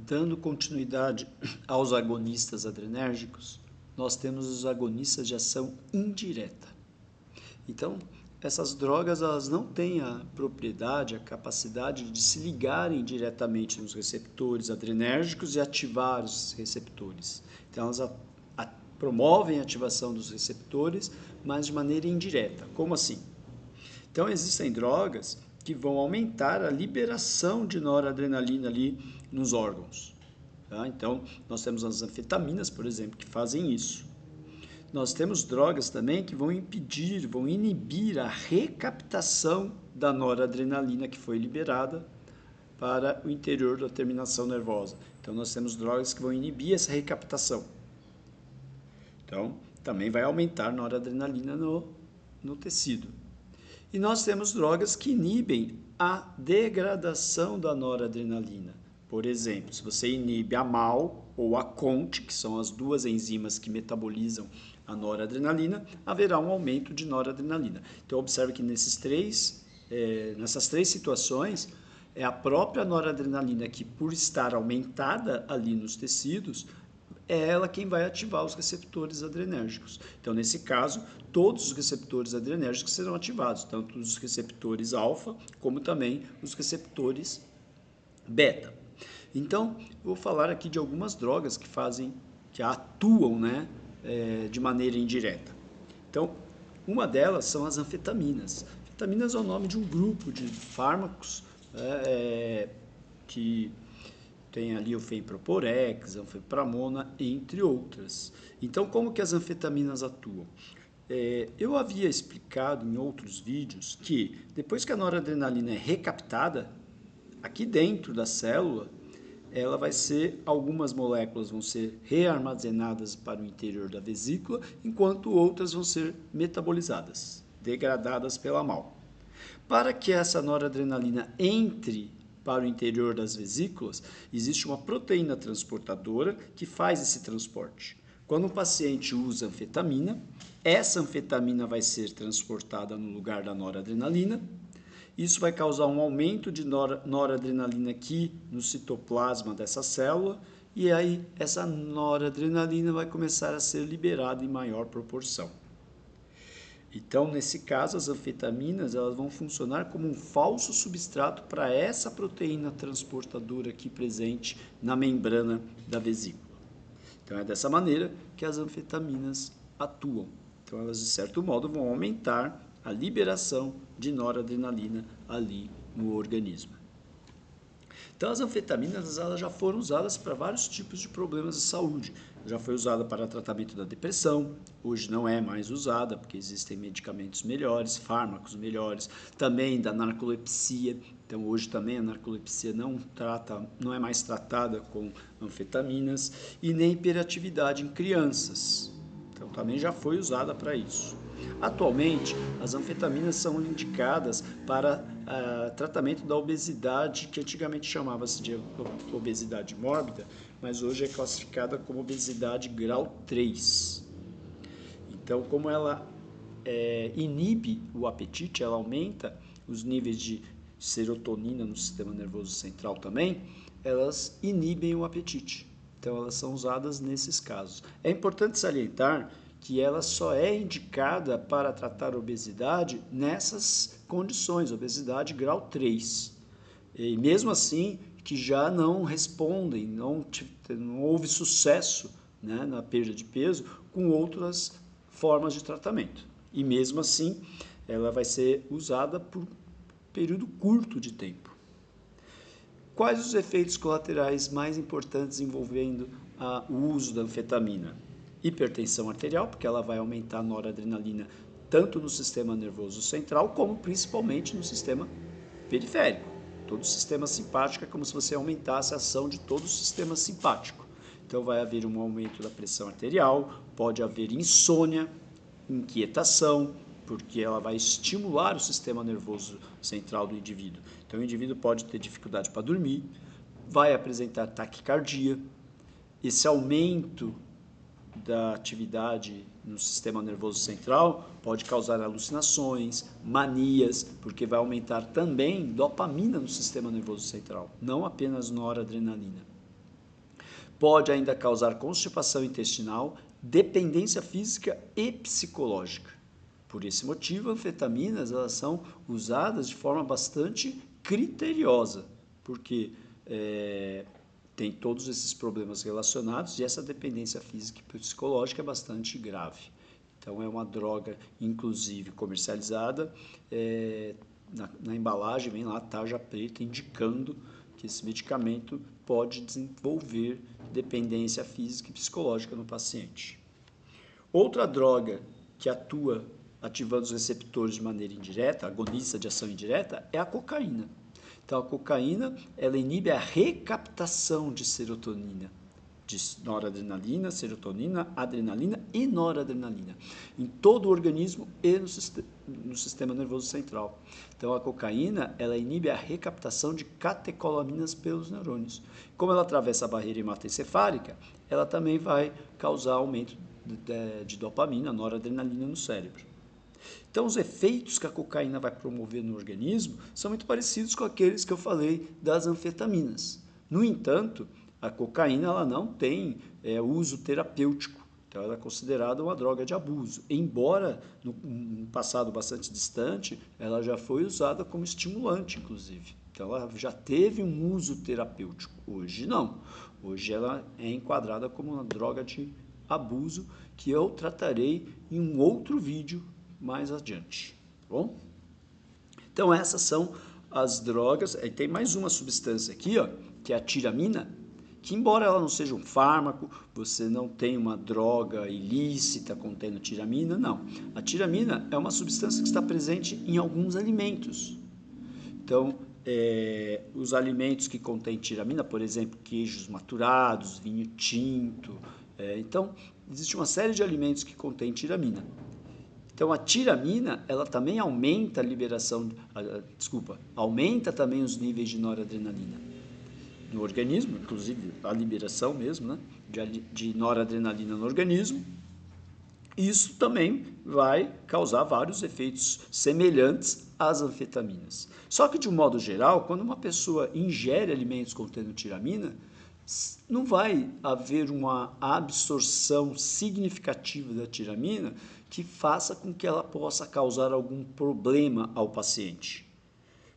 Dando continuidade aos agonistas adrenérgicos, nós temos os agonistas de ação indireta. Então, essas drogas elas não têm a propriedade, a capacidade de se ligarem diretamente nos receptores adrenérgicos e ativar os receptores. Então, elas promovem a ativação dos receptores, mas de maneira indireta. Como assim? Então, existem drogas que vão aumentar a liberação de noradrenalina ali nos órgãos. Tá? Então, nós temos as anfetaminas, por exemplo, que fazem isso. Nós temos drogas também que vão impedir, vão inibir a recaptação da noradrenalina que foi liberada para o interior da terminação nervosa. Então, nós temos drogas que vão inibir essa recaptação. Então, também vai aumentar a noradrenalina no tecido. E nós temos drogas que inibem a degradação da noradrenalina. Por exemplo, se você inibe a MAO ou a CONT, que são as duas enzimas que metabolizam a noradrenalina, haverá um aumento de noradrenalina. Então, observe que nessas três situações, é a própria noradrenalina que, por estar aumentada ali nos tecidos, é ela quem vai ativar os receptores adrenérgicos. Então, nesse caso, todos os receptores adrenérgicos serão ativados, tanto os receptores alfa, como também os receptores beta. Então, vou falar aqui de algumas drogas que atuam, de maneira indireta. Então, uma delas são as anfetaminas. Anfetaminas é o nome de um grupo de fármacos que tem ali o fenproporex, anfepramona, entre outras. Então, como que as anfetaminas atuam? Eu havia explicado em outros vídeos que depois que a noradrenalina é recaptada, aqui dentro da célula, algumas moléculas vão ser rearmazenadas para o interior da vesícula, enquanto outras vão ser metabolizadas, degradadas pela MAO. Para que essa noradrenalina entre para o interior das vesículas, existe uma proteína transportadora que faz esse transporte. Quando o paciente usa anfetamina, essa anfetamina vai ser transportada no lugar da noradrenalina. Isso vai causar um aumento de noradrenalina aqui no citoplasma dessa célula, e aí essa noradrenalina vai começar a ser liberada em maior proporção. Então, nesse caso, as anfetaminas elas vão funcionar como um falso substrato para essa proteína transportadora aqui presente na membrana da vesícula. Então, é dessa maneira que as anfetaminas atuam. Então, elas, de certo modo, vão aumentar a liberação de noradrenalina ali no organismo. Então, as anfetaminas elas já foram usadas para vários tipos de problemas de saúde. Já foi usada para tratamento da depressão, hoje não é mais usada, porque existem medicamentos melhores, fármacos melhores, também da narcolepsia. Então, hoje também a narcolepsia não é mais tratada com anfetaminas, e nem hiperatividade em crianças. Então, também já foi usada para isso. Atualmente, as anfetaminas são indicadas para tratamento da obesidade, que antigamente chamava-se de obesidade mórbida, mas hoje é classificada como obesidade grau 3. Então, como ela inibe o apetite, ela aumenta os níveis de serotonina no sistema nervoso central também, elas inibem o apetite. Então, elas são usadas nesses casos. É importante salientar que ela só é indicada para tratar obesidade nessas condições, obesidade grau 3. E mesmo assim, que já não respondem, não houve sucesso na perda de peso com outras formas de tratamento. E mesmo assim, ela vai ser usada por um período curto de tempo. Quais os efeitos colaterais mais importantes envolvendo o uso da anfetamina? Hipertensão arterial, porque ela vai aumentar a noradrenalina tanto no sistema nervoso central, como principalmente no sistema periférico. Todo o sistema simpático é como se você aumentasse a ação de todo o sistema simpático. Então vai haver um aumento da pressão arterial, pode haver insônia, inquietação, porque ela vai estimular o sistema nervoso central do indivíduo. Então o indivíduo pode ter dificuldade para dormir, vai apresentar taquicardia. Esse aumento da atividade no sistema nervoso central pode causar alucinações, manias, porque vai aumentar também dopamina no sistema nervoso central, não apenas noradrenalina. pode ainda causar constipação intestinal, dependência física e psicológica. Por esse motivo, anfetaminas elas são usadas de forma bastante criteriosa, porque tem todos esses problemas relacionados e essa dependência física e psicológica é bastante grave. Então, é uma droga, inclusive, comercializada, na embalagem vem lá tarja preta indicando que esse medicamento pode desenvolver dependência física e psicológica no paciente. Outra droga que atua ativando os receptores de maneira indireta, agonista de ação indireta, é a cocaína. Então, a cocaína, ela inibe a recaptação de serotonina, de noradrenalina, serotonina, adrenalina e noradrenalina, em todo o organismo e no sistema nervoso central. Então, a cocaína, ela inibe a recaptação de catecolaminas pelos neurônios. Como ela atravessa a barreira hematoencefálica, ela também vai causar aumento de dopamina, noradrenalina no cérebro. Então, os efeitos que a cocaína vai promover no organismo são muito parecidos com aqueles que eu falei das anfetaminas. No entanto, a cocaína ela não tem uso terapêutico, então ela é considerada uma droga de abuso. Embora, no passado bastante distante, ela já foi usada como estimulante, inclusive. Então, ela já teve um uso terapêutico. Hoje, não. Hoje, ela é enquadrada como uma droga de abuso, que eu tratarei em um outro vídeo mais adiante, tá bom? Então, essas são as drogas. Aí tem mais uma substância aqui, ó, que é a tiramina, que embora ela não seja um fármaco, você não tem uma droga ilícita contendo tiramina, não. A tiramina é uma substância que está presente em alguns alimentos. Então, os alimentos que contêm tiramina, por exemplo, queijos maturados, vinho tinto, então, existe uma série de alimentos que contêm tiramina. Então, a tiramina, ela também aumenta a liberação, aumenta também os níveis de noradrenalina no organismo, inclusive a liberação mesmo, né, de noradrenalina no organismo. Isso também vai causar vários efeitos semelhantes às anfetaminas. Só que, de um modo geral, quando uma pessoa ingere alimentos contendo tiramina, não vai haver uma absorção significativa da tiramina que faça com que ela possa causar algum problema ao paciente.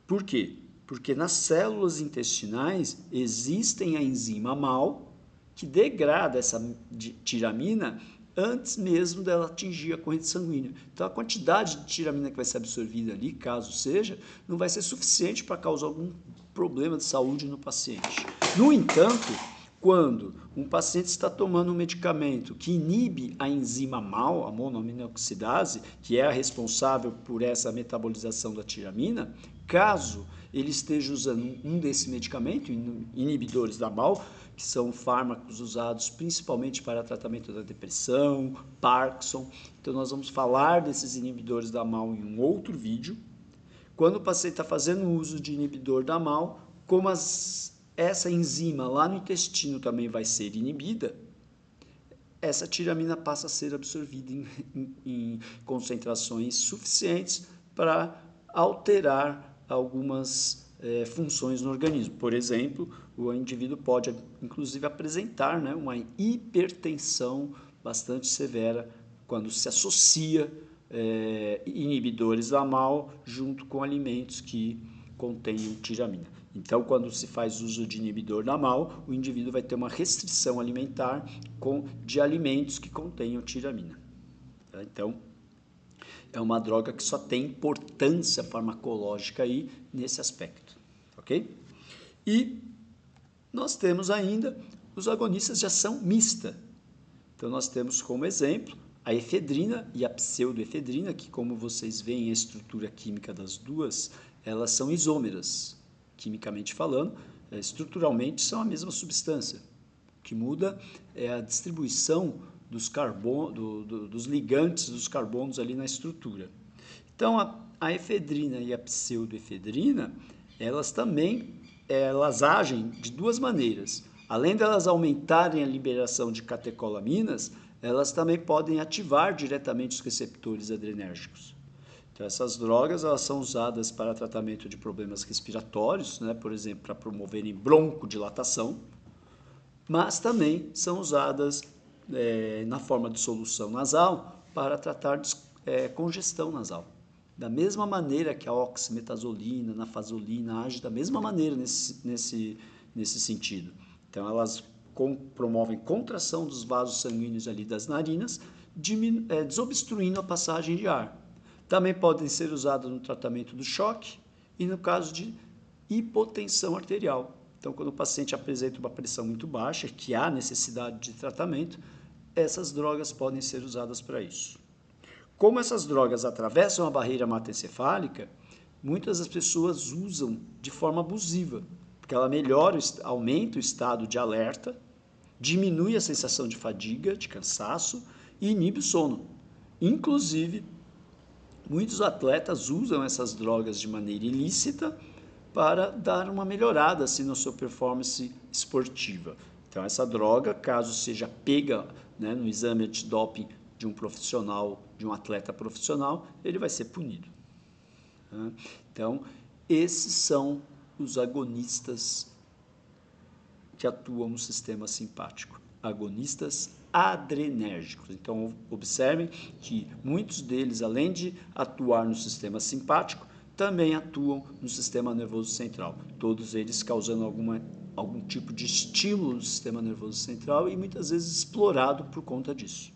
Por quê? Porque nas células intestinais existem a enzima MAO que degrada essa tiramina antes mesmo dela atingir a corrente sanguínea. Então, a quantidade de tiramina que vai ser absorvida ali, caso seja, não vai ser suficiente para causar algum problema de saúde no paciente. No entanto, quando um paciente está tomando um medicamento que inibe a enzima MAO, a monoaminoxidase, que é a responsável por essa metabolização da tiramina, caso ele esteja usando um desse medicamento, inibidores da MAO, que são fármacos usados principalmente para tratamento da depressão, Parkinson. Então, nós vamos falar desses inibidores da MAO em um outro vídeo. Quando o paciente está fazendo uso de inibidor da MAO, como essa enzima lá no intestino também vai ser inibida, essa tiramina passa a ser absorvida em concentrações suficientes para alterar algumas funções no organismo. Por exemplo, o indivíduo pode, inclusive, apresentar, né, uma hipertensão bastante severa quando se associa inibidores da MAO junto com alimentos que contenham tiramina. Então, quando se faz uso de inibidor da MAO, o indivíduo vai ter uma restrição alimentar de alimentos que contenham tiramina. Tá? Então, é uma droga que só tem importância farmacológica aí nesse aspecto, ok? E nós temos ainda os agonistas de ação mista. Então, nós temos como exemplo a efedrina e a pseudoefedrina, que, como vocês veem a estrutura química das duas, elas são isômeras, quimicamente falando, estruturalmente são a mesma substância. O que muda é a distribuição dos ligantes dos carbonos ali na estrutura. Então, a efedrina e a pseudoefedrina, elas agem de duas maneiras. Além delas aumentarem a liberação de catecolaminas, elas também podem ativar diretamente os receptores adrenérgicos. Então, essas drogas elas são usadas para tratamento de problemas respiratórios, né? Por exemplo, para promoverem broncodilatação, mas também são usadas na forma de solução nasal para tratar de congestão nasal. Da mesma maneira que a oximetazolina, nafazolina age da mesma maneira nesse sentido. Então, elas promovem contração dos vasos sanguíneos ali das narinas, desobstruindo a passagem de ar. Também podem ser usadas no tratamento do choque e no caso de hipotensão arterial. Então, quando o paciente apresenta uma pressão muito baixa, que há necessidade de tratamento, essas drogas podem ser usadas para isso. Como essas drogas atravessam a barreira hematoencefálica, muitas das pessoas usam de forma abusiva, porque ela melhora, aumenta o estado de alerta, diminui a sensação de fadiga, de cansaço e inibe o sono. Inclusive, muitos atletas usam essas drogas de maneira ilícita para dar uma melhorada assim, na sua performance esportiva. Então, essa droga, caso seja pega no exame antidoping de um profissional, de um atleta profissional, ele vai ser punido. Então, esses são os agonistas que atuam no sistema simpático, agonistas adrenérgicos. Então, observem que muitos deles, além de atuar no sistema simpático, também atuam no sistema nervoso central, todos eles causando algum tipo de estímulo do sistema nervoso central e muitas vezes explorado por conta disso.